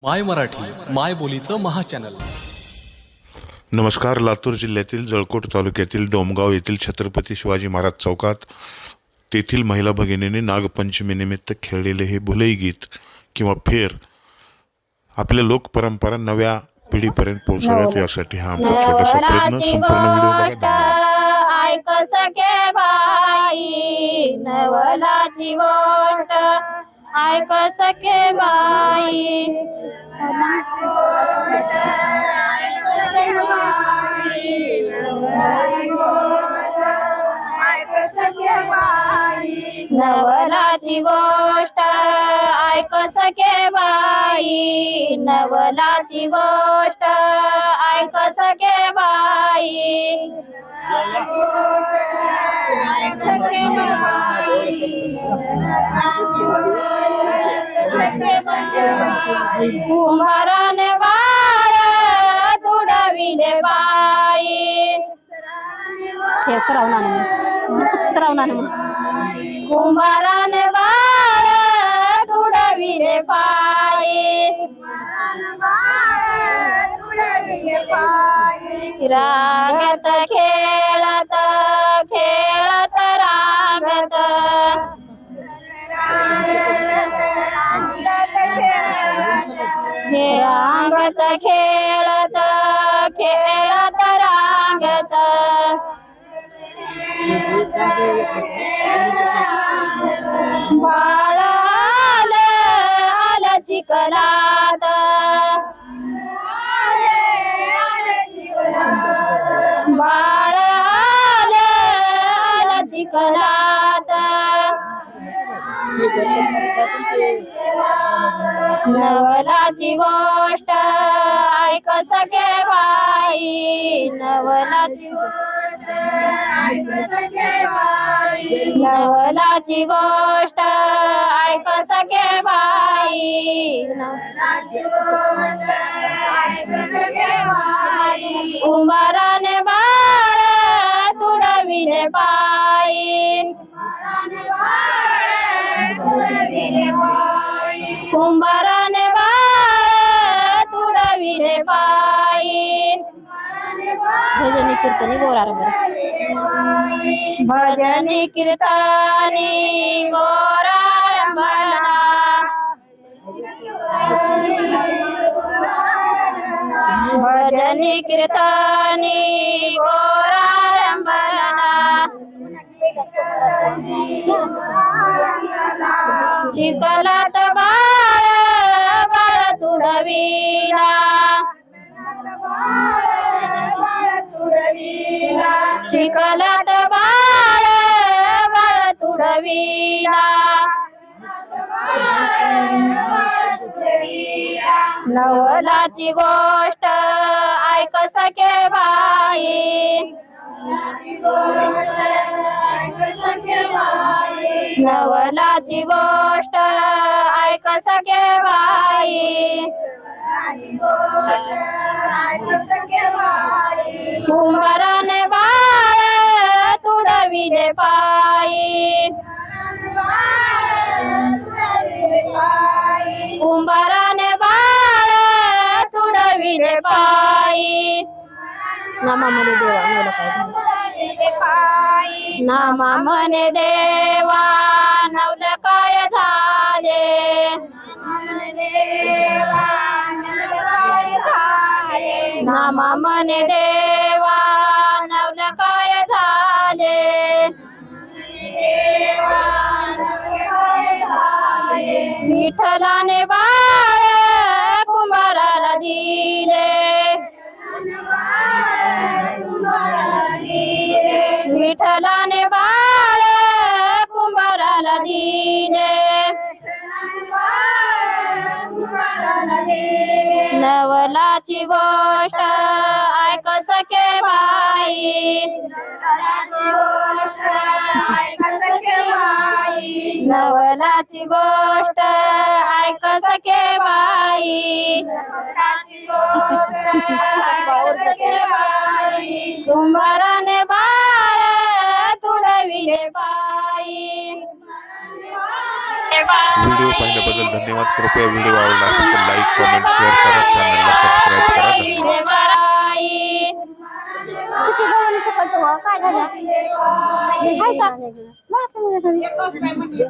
माय मराठी माय बोलीचं महाचॅनल. नमस्कार. लातूर जिल्ह्यातील जळकोट तालुक्यातील डोमगाव येथील छत्रपती शिवाजी महाराज चौकात तेथील महिला भगिनींनी नागपंचमीनिमित्त खेळलेले हे भुलई गीत किंवा फेर आपल्या लोकपरंपरा नव्या पिढीपर्यंत पोहोचवण्यात यासाठी हा आमचा छोटासा प्रयत्न. संपूर्ण व्हिडिओ बघा. ऐक सखे बाई नवलाची गोष्ट ऐक सखे बाई नवलाची गोष्ट ऐक सखे बाई नवलाची गोष्ट ऐक सखे बाई कुंभाराने बाळ तुडविले बाई कुंभाराने बाळ तुडविले पायी रांगत खेळत खेळत रांगत हे रांगत खेळत खेळत रांगत बाळ आलं चिखलात बाळ आलं चिखलात नवलाची गोष्ट ऐक सखे बाई नवलाची नवलाची गोष्ट ऐक सखे बाई कुंभाराने बाळ तुडविले पायी कुंभाराने बाळ तुडविले पायी भजनी कीर्तनी गोरा भजनी कीर्तनी गोरा रंभला भजनी कीर्तनी गोरा रंभला चिखलात बाळ बाळ तुडविला चिखलात बाळ बाळ तुडविला नवलाची गोष्ट ऐक सखे बाई नवलाची गोष्ट ऐक सखे बाई कुंभाराने बाळ तुडविले पायी कुंभाराने बाळ तुडविले पायी नामा म्हणे देवा नवल काय झाले नामा म्हणे देवा नवल काय झाले विठ्ठलाने बाळ कुंभाराला दिले विठ्ठलाने बाळ कुंभाराला दिले नवलाची गोष्ट ऐक सखे बाई नवलाची गोष्ट ऐक सखे बाई कुंभाराने बाळ तुडविले पायी व्हिडिओ पाहिल्याबद्दल धन्यवाद. कृपया व्हिडिओ आवडला असेल तर लाईक, कमेंट, किती गव्हाणी शिकायचं हो? काय झालं? हे हाय का? मला पण